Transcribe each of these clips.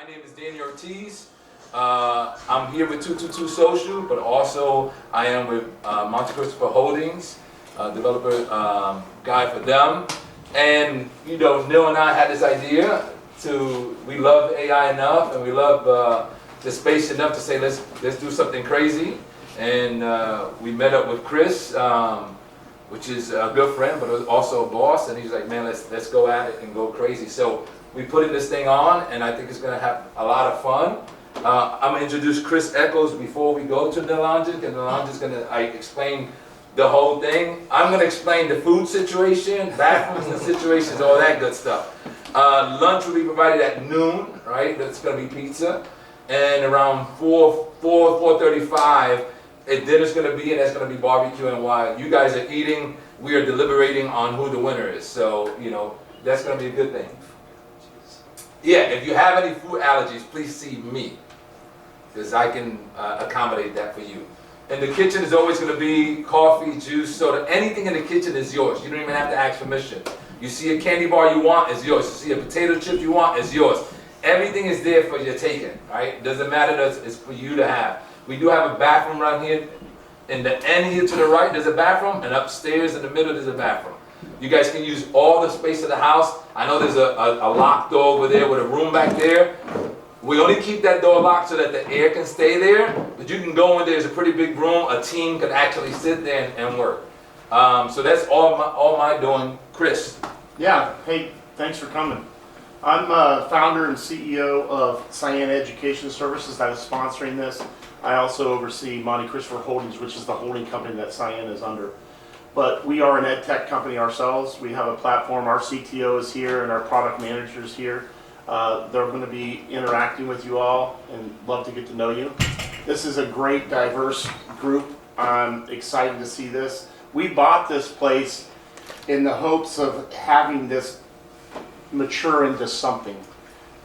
My name is Danny Ortiz. I'm here with 222 Social, but also I am with Monte Christopher Holdings, developer guy for them. And you know, Neil and I had this idea we love AI enough and we love the space enough to say let's do something crazy. And we met up with Chris, which is a good friend, but also a boss. And he's like, man, let's go at it and go crazy. So we putting this thing on, and I think it's going to have a lot of fun. I'm going to introduce Chris Echoes before we go to the lounges, because the lounge is going to explain the whole thing. I'm going to explain the food situation, bathrooms and situations, all that good stuff. Lunch will be provided at noon, right? That's going to be pizza. And around 4:35, dinner's going to be, and that's going to be barbecue. And while you guys are eating, we are deliberating on who the winner is. So, you know, that's going to be a good thing. Yeah, if you have any food allergies, please see me, because I can accommodate that for you. And the kitchen is always going to be coffee, juice, soda. Anything in the kitchen is yours. You don't even have to ask permission. You see a candy bar you want, it's yours. You see a potato chip you want, it's yours. Everything is there for your taking, right? Doesn't matter, it's for you to have. We do have a bathroom right here. In the end here to the right, there's a bathroom, and upstairs in the middle, there's a bathroom. You guys can use all the space of the house. I know there's a locked door over there with a room back there. We only keep that door locked so that the air can stay there, but you can go in there. It's a pretty big room. A team could actually sit there and work. So that's all my doing. Chris. Yeah, hey, thanks for coming. I'm founder and CEO of Cyanna Education Services that is sponsoring this. I also oversee Monte Christopher Holdings, which is the holding company that Cyanna is under. But we are an ed tech company ourselves. We have a platform. Our CTO is here and our product manager is here. They're going to be interacting with you all and love to get to know you. This is a great, diverse group. I'm excited to see this. We bought this place in the hopes of having this mature into something.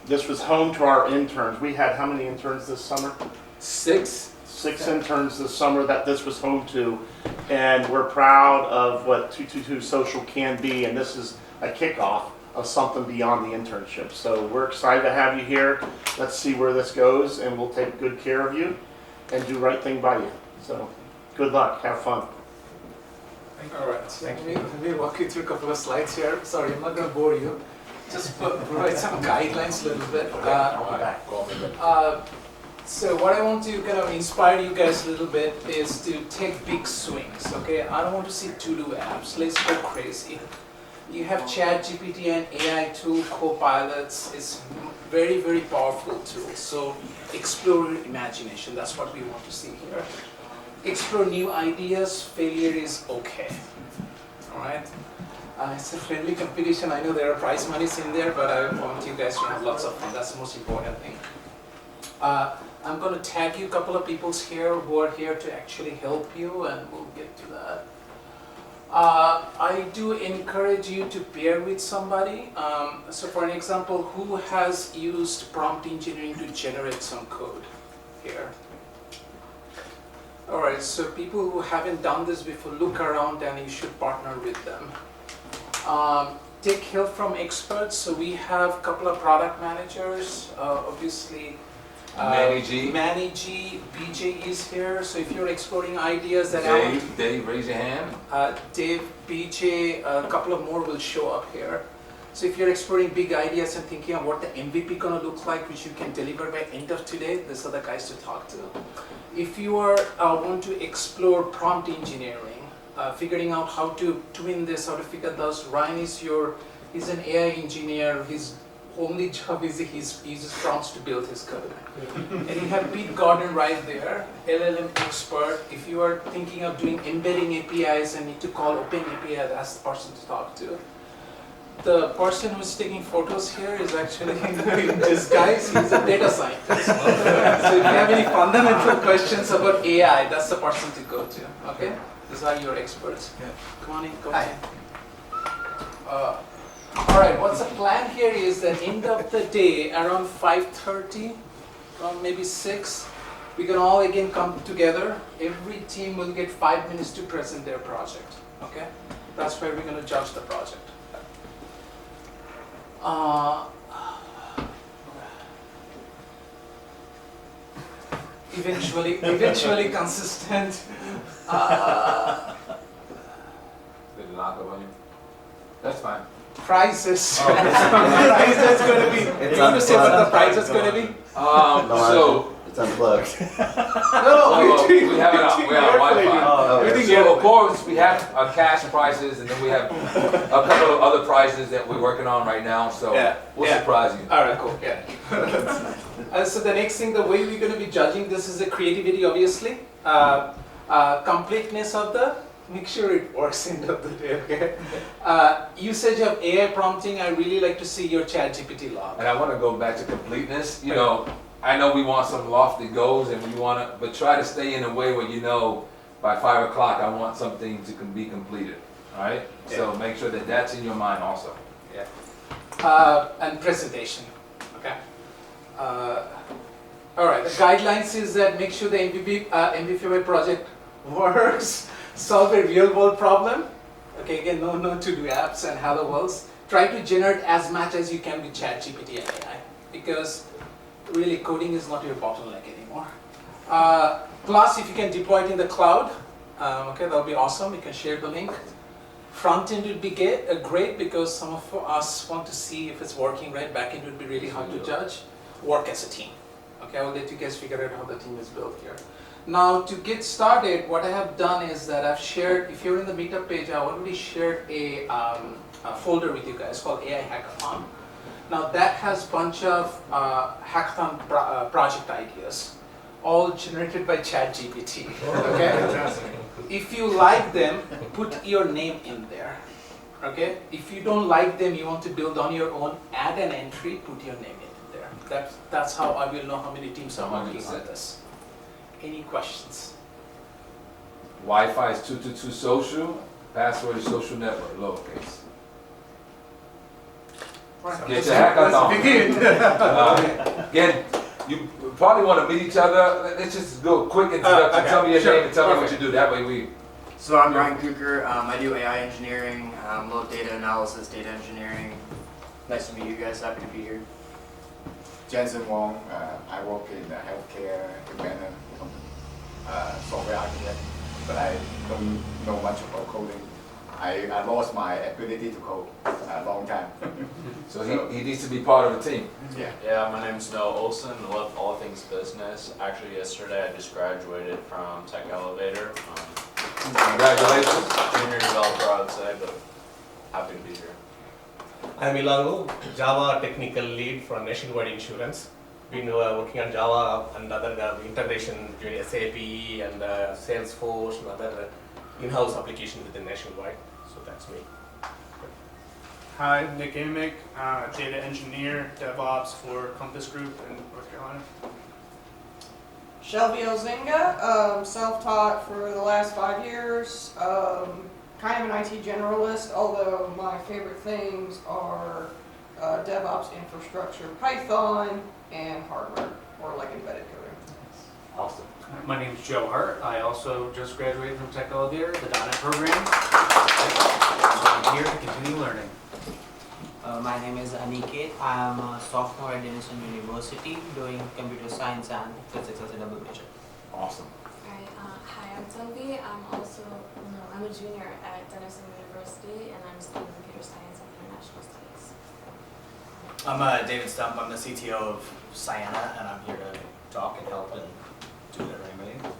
This was home to our interns. We had how many interns this summer? Six interns this summer that this was home to, and we're proud of what 222 Social can be, and this is a kickoff of something beyond the internship. So we're excited to have you here. Let's see where this goes, and we'll take good care of you and do right thing by you. So good luck, have fun. All right, so let me walk you through a couple of slides here. Sorry, I'm not going to bore you. Just provide some guidelines a little bit. So what I want to kind of inspire you guys a little bit is to take big swings, okay? I don't want to see to-do apps. Let's go crazy. You have ChatGPT and AI tool, Copilots. It's very, very powerful tool. So explore your imagination. That's what we want to see here. Explore new ideas. Failure is okay. All right? It's a friendly competition. I know there are prize monies in there, but I want you guys to have lots of fun. That's the most important thing. I'm going to tag you a couple of people here who are here to actually help you, and we'll get to that. I do encourage you to pair with somebody. So for an example, who has used prompt engineering to generate some code here? All right, so people who haven't done this before, look around and you should partner with them. Take help from experts. So we have a couple of product managers, obviously. Manny G, BJ is here. So if you're exploring ideas that Dave, raise your hand. Dave, BJ, a couple of more will show up here. So if you're exploring big ideas and thinking of what the MVP gonna look like, which you can deliver by end of today, these are the guys to talk to. If you are want to explore prompt engineering, figuring out how to twin this, how to figure those, Ryan is he's an AI engineer. His only job is he uses prompts to build his code. And you have Pete Gordon right there, LLM expert. If you are thinking of doing embedding APIs and need to call Open API, that's the person to talk to. The person who's taking photos here is actually in disguise. He's a data scientist. So if you have any fundamental questions about AI, that's the person to go to. Okay? These are your experts. Yeah. Come on in. Come on in. All right, what's the plan here is that end of the day, around 5:30, around maybe 6, we can all again come together. Every team will get 5 minutes to present their project, okay? That's where we're going to judge the project. eventually consistent. Did it knock up on you? That's fine. Prices. Oh. Price is going to be. You want to say what the price is going to be? So. It's unplugged. No, we have it on Wi-Fi. Oh, we okay. think So of course we have cash prices, and then we have a couple of other prices that we're working on right now. So we'll surprise you. All right, cool. Yeah. So the next thing, the way we're going to be judging this is the creativity, obviously, completeness of the. Make sure it works end of the day. Okay. Usage of AI prompting. I really like to see your ChatGPT log. And I want to go back to completeness. You know, I know we want some lofty goals, and we want to, but try to stay in a way where by 5 o'clock I want something to be completed. All right. Yeah. So make sure that that's in your mind also. Yeah. And presentation. Okay. All right. The guidelines is that make sure the MVP project works. Solve a real world problem. Okay. Again, no to-do apps and hello worlds. Try to generate as much as you can with ChatGPT and AI, because really coding is not your bottleneck anymore. Plus, if you can deploy it in the cloud, okay, that'll be awesome. You can share the link. Front end would be great because some of us want to see if it's working right. Back end would be really hard to judge. Work as a team. Okay, I'll let you guys figure out how the team is built here. Now, to get started, what I have done is that I've shared, if you're in the meetup page, I already shared a folder with you guys called AI Hackathon. Now that has a bunch of hackathon project ideas, all generated by ChatGPT. Okay. If you like them, put your name in there. Okay. If you don't like them, you want to build on your own, add an entry, put your name in there. That's how I will know how many teams are working on this. Any questions? Wi-Fi is 222 social. Password is social network, lowercase. Get your hackathon. Let's begin. Again, you probably want to meet each other. Let's just go quick introduction. Okay. Tell me your Sure. name and tell me what Perfect. you do. That way we. So I'm Ryan Kuker. I do AI engineering, low data analysis, data engineering. Nice to meet you guys. Happy to be here. Jensen Wong, I work in the healthcare development software architect, but I don't know much about coding. I lost my ability to code a long time. So he needs to be part of the team. Yeah, my name's Noah Olson. I love all things business. Actually, yesterday I just graduated from Tech Elevator. Congratulations. Junior developer, I would say, but happy to be here. I'm Ilangu, Java technical lead for Nationwide Insurance. Been working on Java and other integration between SAP and Salesforce and other in-house applications within Nationwide. So that's me. Hi, Nick Amick, data engineer, DevOps for Compass Group in North Carolina. Shelby Ozinga, self-taught for the last 5 years, kind of an IT generalist, although my favorite things are DevOps infrastructure, Python, and hardware, or like embedded coding. Awesome. My name is Joe Hart. I also just graduated from Tech Elevator, the .NET program. So I'm here to continue learning. My name is Aniket. I am a sophomore at Denison University doing computer science and physics as a double major. Awesome. Hi, I'm Toby. I'm a junior at Denison University, and I'm studying computer science and international studies. I'm David Stump. I'm the CTO of Cyanna, and I'm here to talk and help and do whatever anybody needs.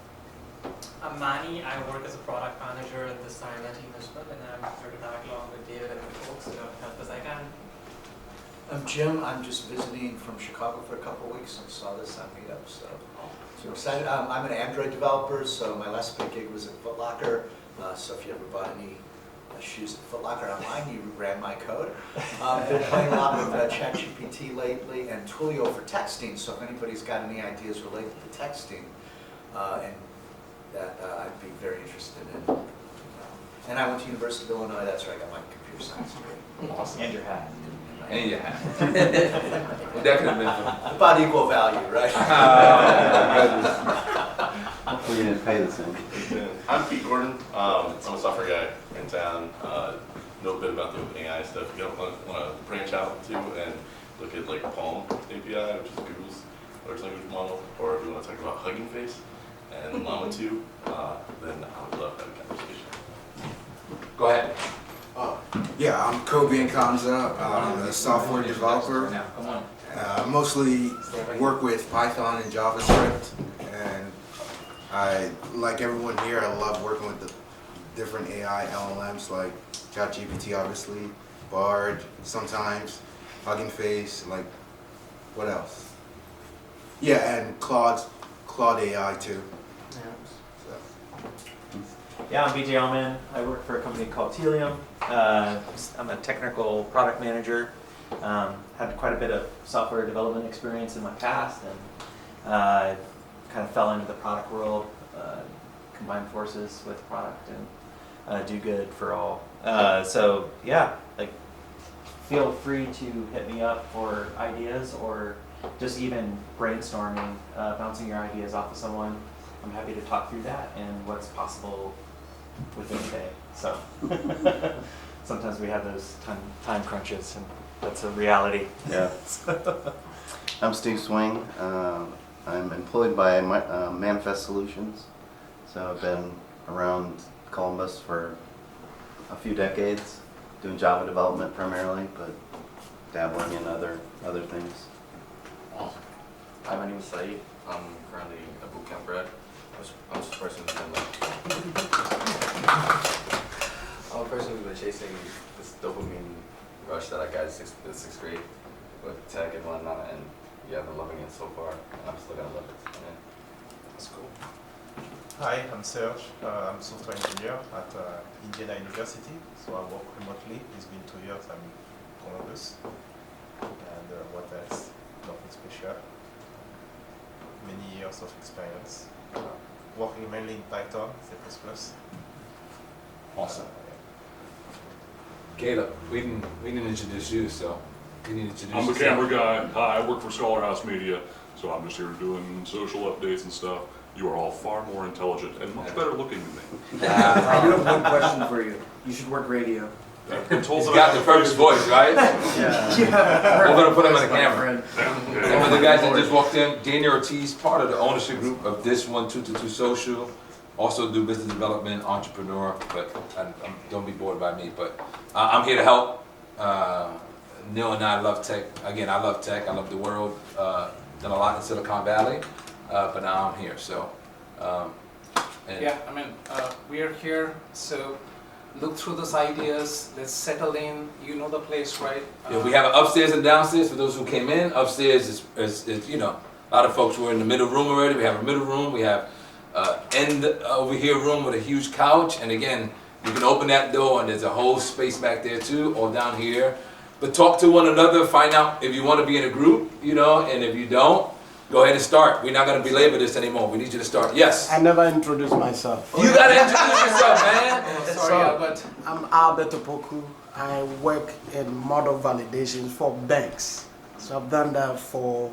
I'm Manny. I work as a product manager in the Cyanna team as well, and I'm here to tag along with David and the folks to help as I can. I'm Jim. I'm just visiting from Chicago for a couple of weeks and saw this on Meetup, so excited. I'm an Android developer, so my last big gig was at Foot Locker. So if you ever bought any shoes at Foot Locker online, you ran my code. Been playing a lot with ChatGPT lately and Tublian for texting. So if anybody's got any ideas related to texting, and that I'd be very interested in. And I went to University of Illinois. That's where I got my computer science degree. Awesome. And your hat. And your hat. That could have been fun. About equal value, right? Hopefully you didn't pay the same. I'm Pete Gordon. I'm a software guy in town. Know a bit about the OpenAI stuff. You don't want to branch out to and look at like Palm API, which is Google's large language model, or if you want to talk about Hugging Face and Llama 2, then I would love that conversation. Go ahead. Yeah, I'm Kobe Nkanza. I'm a software developer. Mostly work with Python and JavaScript, and like everyone here, I love working with the different AI LLMs like ChatGPT, obviously, Bard, sometimes Hugging Face, like what else? Yeah, and Claude AI too. Yeah, I'm BJ Allman. I work for a company called Tublian. I'm a technical product manager. Had quite a bit of software development experience in my past, and kind of fell into the product world, combined forces with product, and do good for all. So yeah, like feel free to hit me up for ideas or just even brainstorming, bouncing your ideas off of someone. I'm happy to talk through that and what's possible within a day. So sometimes we have those time crunches, and that's a reality. Yeah. I'm Steve Swing. I'm employed by Manifest Solutions. So I've been around Columbus for a few decades, doing Java development primarily, but dabbling in other things. Awesome. Hi, my name is Saeed. I'm currently a bootcamp grad. I'm just a person who's been I'm a person who's been chasing this dopamine rush that I got in sixth grade with tech and whatnot, and yeah, I've been loving it so far, and I'm still gonna love it. Yeah. That's cool. Hi, I'm Serge. I'm a software engineer at Indiana University, so I work remotely. It's been 2 years I'm in Columbus. And what else? Nothing special. Many years of experience. Working mainly in Python, C++. Awesome. Caleb, we didn't introduce you, so you need to introduce I'm a yourself. camera guy. Hi, I work for Scholar House Media, so I'm just here doing social updates and stuff. You are all far more intelligent and much better looking than me. I do have one question for you. You should work radio. He's got the perfect voice, right? Yeah. We're going to put him on the That's my camera. friend. Some of the guys that just walked in, Daniel Ortiz, part of the ownership group of this 1222 Social. Also do business development, entrepreneur, but don't be bored by me. But I'm here to help. Neil and I love tech. Again, I love tech. I love the world. Done a lot in Silicon Valley, but now I'm here. So, Yeah, I mean, we are here, so look through those ideas, let's settle in, you know the place, right? Yeah, we have an upstairs and downstairs for those who came in. Upstairs is you know, a lot of folks were in the middle room already. We have a middle room. We have end over here room with a huge couch. And again, you can open that door and there's a whole space back there too, or down here. But talk to one another, find out if you want to be in a group, you know, and if you don't, go ahead and start. We're not going to belabor this anymore. We need you to start. Yes? I never introduced myself. You got to introduce yourself, man. Sorry, Albert. I'm Albert Opoku. I work in model validations for banks. So I've done that for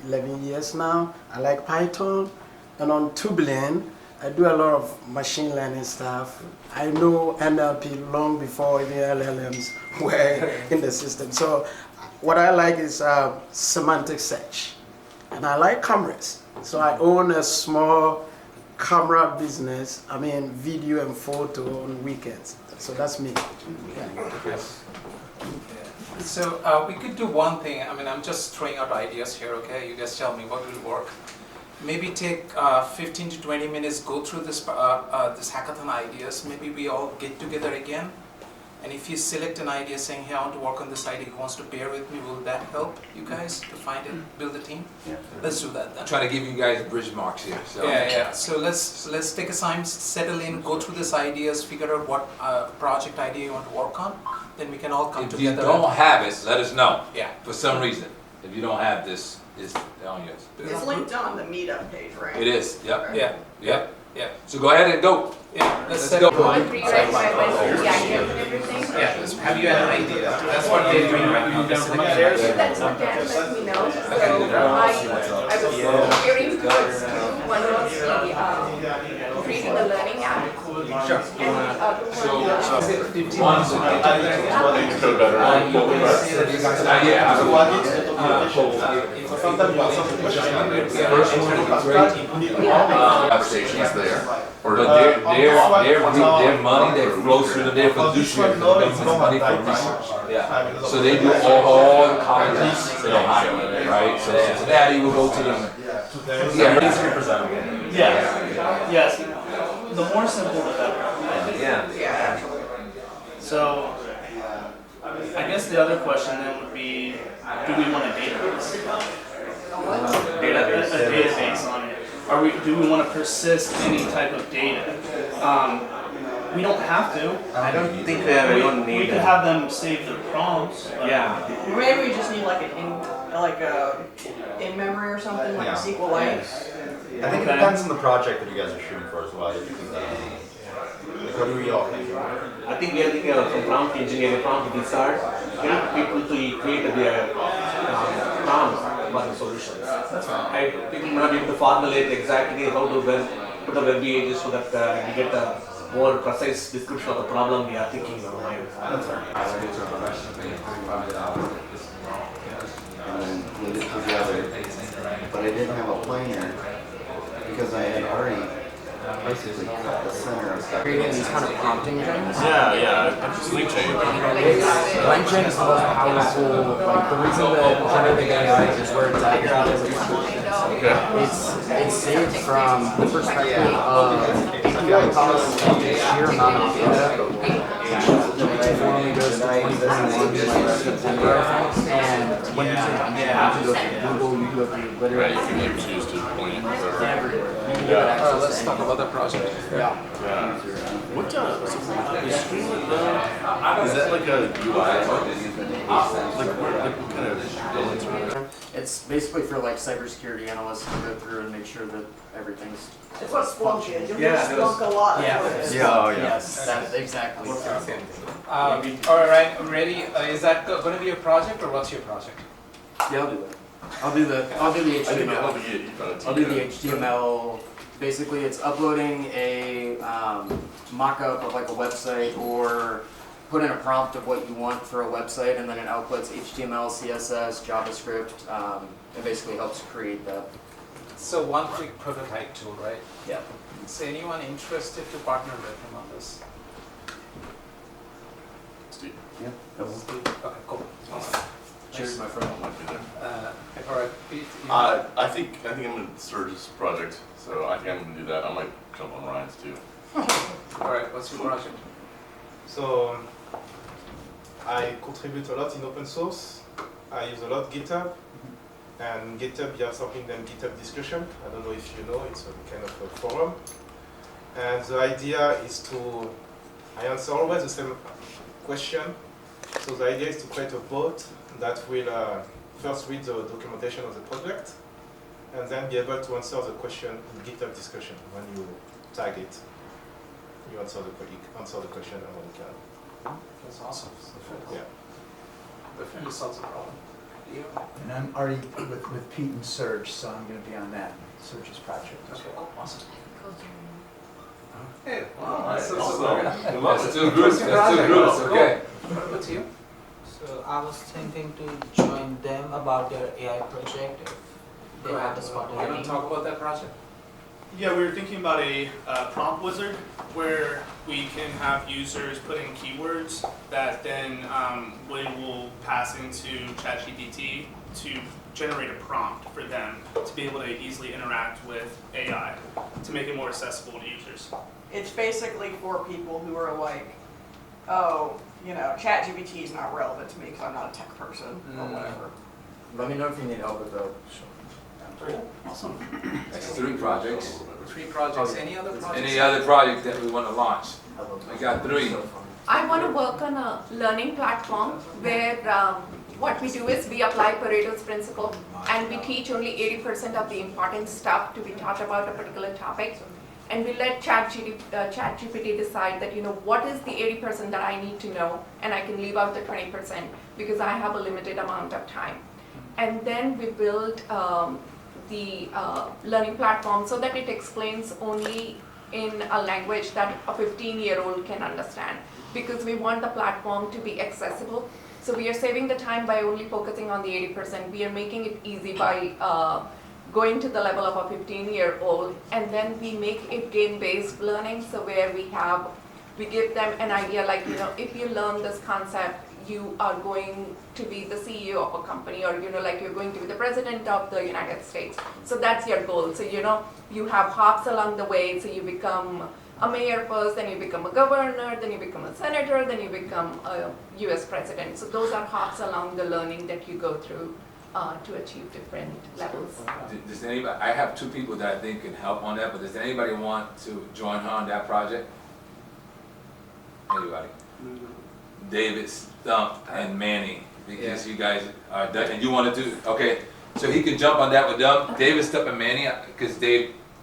11 years now. I like Python. And on Tublian, I do a lot of machine learning stuff. I know NLP long before even LLMs were in the system. So what I like is semantic search. And I like cameras. So I own a small camera business, I mean video and photo on weekends. So that's me. Yeah. So we could do one thing, I mean, I'm just throwing out ideas here, okay? You guys tell me what will work. Maybe take 15 to 20 minutes, go through this hackathon ideas. Maybe we all get together again. And if you select an idea saying, hey, I want to work on this idea, who wants to pair with me, will that help you guys to find it, build a team? Yeah. Let's do that then. I'm trying to give you guys bridge marks here. So. Yeah. So let's take a time, settle in, go through these ideas, figure out what project idea you want to work on. Then we can all come together. If you don't have it, let us know. Yeah. For some reason, if you don't have this, it's on yours. It's linked on the meetup page, right? It is. Yep. Yeah. Yep. Yeah. So go ahead and go. Yeah. Let's go. Yeah. Have you had an idea? That's what they're doing right now. That's what let me know. So I was hearing towards one was the creating a learning app. Sure. And yeah. Sometimes you have some questions. First one is great. Conversations there. Or But their money that flows through their fiduciary, the government's money for research. Yeah. So they do all the colleges in Ohio, right? So Cincinnati will go to them. Yeah. Yes. The more simple, the better. Yeah. So, I guess the other question then would be, do we want a database? A database on it. Do we want to persist any type of data? We don't have to. I don't think we don't need We could have them save their prompts. Yeah. Maybe we just need like in memory or something, like a SQLite. I think it depends on the project that you guys are shooting for as well. Like, what do we all think? I think we are thinking of some prompt engineering, prompt research, people to create their prompts for the solutions. That's right. People may not be able to formulate exactly how to put a web pages so that we get a more precise description of the problem we are thinking in our mind. That's right. And then put it together. But I didn't have a planer because I had already basically cut the center of Creating these kind of prompt engines. Yeah. LangChain. LangChain is the most powerful, like the reason that generative AI is where it's at is because it's saved from the perspective of API costs and the sheer amount of data. GPT-4 only goes to 2021 like September, and when you say you have to go through Google, you go through literally Right, you can like choose to point everywhere. Let's talk about that project. Yeah. What is that like a UI? Like what kind of go into it? It's basically for like cybersecurity analysts to go through and make sure that everything's. It's what Splunk is. You'll Yeah, use Splunk a lot. Yeah. That's what it is. Yes, that's exactly. All right, ready? Is that going to be a project or what's your project? Yeah, I'll do that. I'll do the HTML. I'll do the HTML. Basically, it's uploading a mock-up of like a website or put in a prompt of what you want for a website, and then it outputs HTML, CSS, JavaScript, and basically helps create that. So one quick prototype tool, right? Yeah. Is anyone interested to partner with him on this? Steve. Yeah. Steve? Okay, cool. Awesome. Cheers, my friend. All right, Pete. I think I'm in Serge's project, so I think I'm gonna do that. I might jump on Ryan's too. All right, what's your project? So I contribute a lot in open source. I use a lot GitHub. And GitHub, you have something named GitHub discussion. I don't know if you know, it's a kind of a forum. And the idea is to, I answer always the same question. So the idea is to create a bot that will first read the documentation of the project and then be able to answer the question in GitHub discussion. When you tag it, you answer the question and then you can. That's awesome. Yeah. Definitely solves the problem. And I'm already with Pete and Serge, so I'm going to be on that, Serge's project. Okay, awesome. Hey, wow, that's That's two groups, okay. What's you? So I was thinking to join them about their AI project. If they have the spot You want already. to talk about that project? Yeah, we were thinking about a prompt wizard where we can have users put in keywords that then we will pass into ChatGPT to generate a prompt for them to be able to easily interact with AI to make it more accessible to users. It's basically for people who are like, oh, you know, ChatGPT is not relevant to me because I'm not a tech person or whatever. Let me know if you need help with that. Cool. Awesome. That's 3 projects. 3 projects. Any other projects? Any other project that we want to launch? I got 3. I want to work on a learning platform where what we do is we apply Pareto's principle and we teach only 80% of the important stuff to be taught about a particular topic. And we let ChatGPT decide that, you know, what is the 80% that I need to know, and I can leave out the 20% because I have a limited amount of time. And then we build the learning platform so that it explains only in a language that a 15-year-old can understand, because we want the platform to be accessible So we are saving the time by only focusing on the 80%. We are making it easy by going to the level of a 15-year-old, and then we make it game-based learning. So where we give them an idea, like, if you learn this concept, you are going to be the CEO of a company, or like you're going to be the president of the United States. So that's your goal. So you have hops along the way. So you become a mayor first, then you become a governor, then you become a senator, then you become a US president. So those are hops along the learning that you go through to achieve different levels. Does anybody? I have 2 people that I think can help on that, but does anybody want to join her on that project? Anybody? David, Stump, and Manny, because you guys are done, and you want to do, okay, so he can jump on that with them, David, Stump, and Manny, because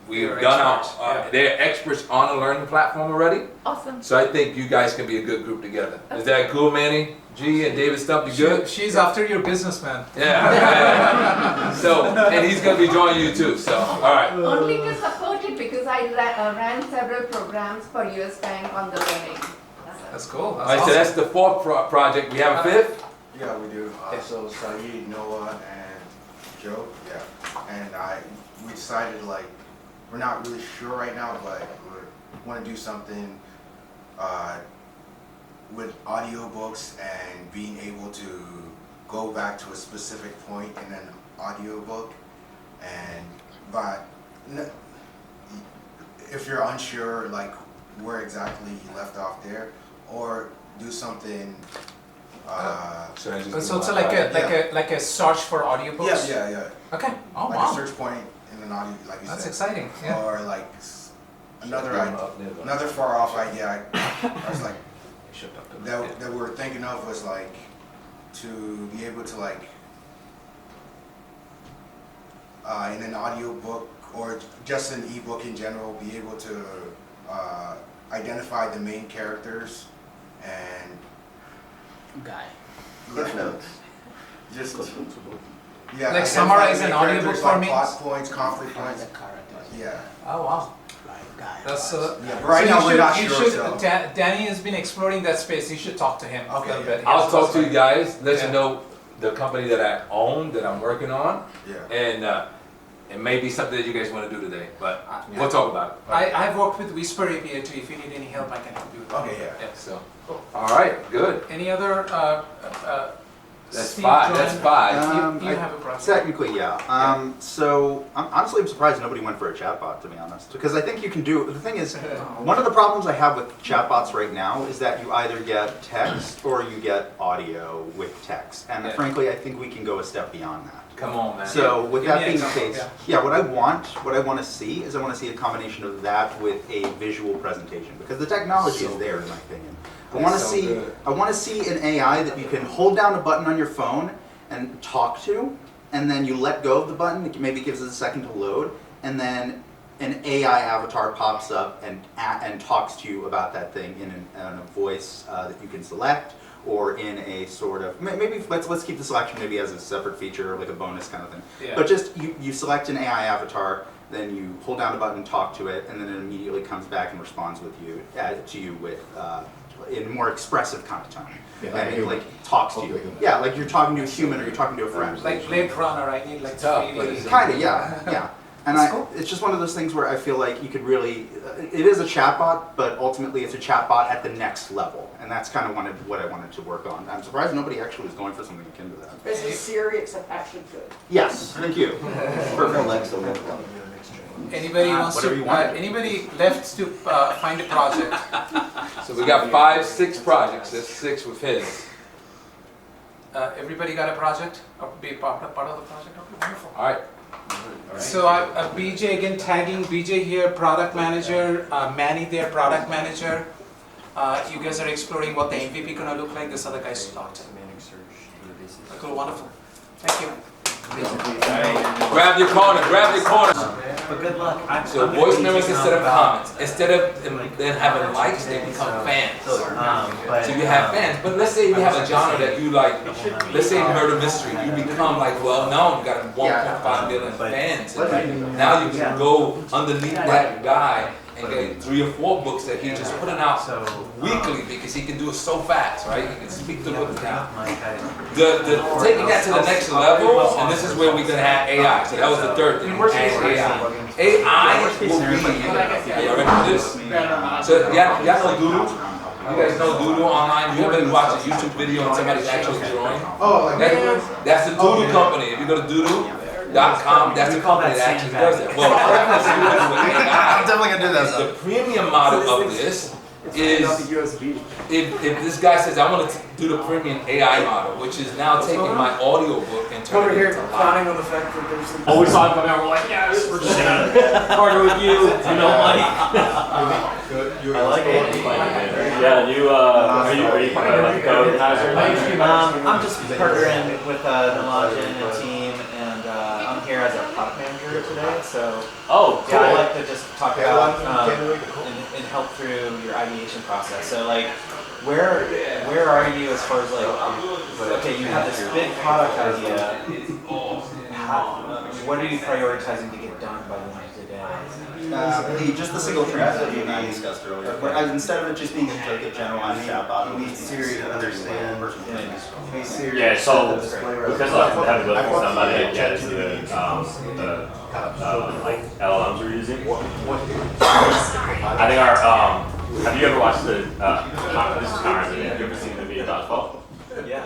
we've done they're experts on a learning platform already. Awesome. So I think you guys can be a good group together. Is that cool, Manny? G and David Stump, you good? She's after your business, man. Yeah. So, and he's going to be joining you too, so, all right. Only to support it because I ran several programs for US Bank on the learning. That's cool. All right, so that's the 4th project. We have a 5th? Yeah, we do. So Saeed, Noah, and Joe, yeah. And we decided, like, we're not really sure right now, but we want to do something with audiobooks and being able to go back to a specific point in an audiobook. But if you're unsure, like, where exactly you left off there, or do something. So it's like a search for audiobooks. Yeah. Okay. Oh like wow. a search point in an audio, like you said. That's exciting. Yeah. Or like another far off idea. I was like that we're thinking of was like to be able to like in an audiobook or just an ebook in general, be able to identify the main characters and Cliff notes. Just like summarize an audiobook for like me. Plot points, conflict points. Yeah. Oh wow. That's yeah, but right now we're not sure. Danny has been exploring that space. You should talk to him a little bit. I'll talk to you guys, let you know the company that I own, that I'm working on. Yeah. And it may be something that you guys want to do today, but we'll talk about it. I've worked with Whisper API too. If you need any help, I can help you. Okay, yeah. So, all right, good. Any other? That's Steve, 5. John? That's 5. You have a project. Technically, yeah. So honestly, I'm surprised nobody went for a chatbot, to be honest, because I think you can do. The thing is, one of the problems I have with chatbots right now is that you either get text or you get audio with text, and frankly, I think we can go a step beyond that. Come on, man. So with that being the case, what I want to see is I want to see a combination of that with a visual presentation, because the technology is there, in my opinion. I want to see an AI that you can hold down a button on your phone and talk to, and then you let go of the button. It maybe gives it a second to load, and then an AI avatar pops up and talks to you about that thing in a voice that you can select, or in a sort of maybe let's keep the selection maybe as a separate feature, like a bonus kind of thing. Yeah. But just you select an AI avatar, then you hold down a button, talk to it, and then it immediately comes back and responds with you to you with in more expressive kind of tone. And like talks to you. Yeah, like you're talking to a human or you're talking to a friend. Like Blade Runner, I need like really. Kind of, yeah. And it's just one of those things where I feel like you could really, it is a chatbot, but ultimately it's a chatbot at the next level. And that's kind of what I wanted to work on. I'm surprised nobody actually was going for something akin to that. Basically Siri except actually good. Yes, thank you. Perfect. Anybody wants to? Anybody left to find a project? So we got 6 projects. That's 6 with his. Everybody got a project? Or be part of the project? Okay, wonderful. All right. So BJ again, tagging BJ here, product manager, Manny there, product manager. You guys are exploring what the MVP gonna look like. This other guy's talked. Cool, wonderful. Thank you. Grab your corner, But good luck. So voice memos instead of comments. Instead of then having likes, they become fans. So you have fans. But let's say you have a genre that you like, let's say murder mystery, you become like well known, you got 1.5 million fans. And now you can go underneath that guy and get 3 or 4 books that he's just putting out weekly because he can do it so fast, right? He can speak the book now. Taking that to the next level, and this is where we're gonna have AI. So that was the third thing, add AI. AI will be, are you ready for this? So y'all know Doodle? You guys know Doodle online? You ever watch a YouTube video and somebody's actually drawing? That's the Doodle company. If you go to doodle.com, that's the company that actually does that. Well, I'm definitely gonna do that. the premium model of this is if this guy says I want to do the premium AI model, which is now taking my audio book and turning it into live. on the fact that there's some. Oh, we saw him come out, we're like, yes, we're just gonna partner with you, Mike. I like it. Yeah, are you part of the co-organizer? I'm just partnering with Nalajan and team, and I'm here as a product manager today, so yeah, I like to just talk about and help through your ideation process. So like, where are you as far as like, okay, you have this big product idea, what are you prioritizing to get done by the end of the day? Just the single thread that you discussed earlier. But instead of it just being like a generalized chatbot, we need Siri to understand. Yeah, so because I haven't looked for somebody yet as the like LLMs we're using. I think our have you ever watched the this is Conrad, have you ever seen the video dodgeball? Yeah.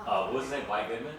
What was his name? White Goodman?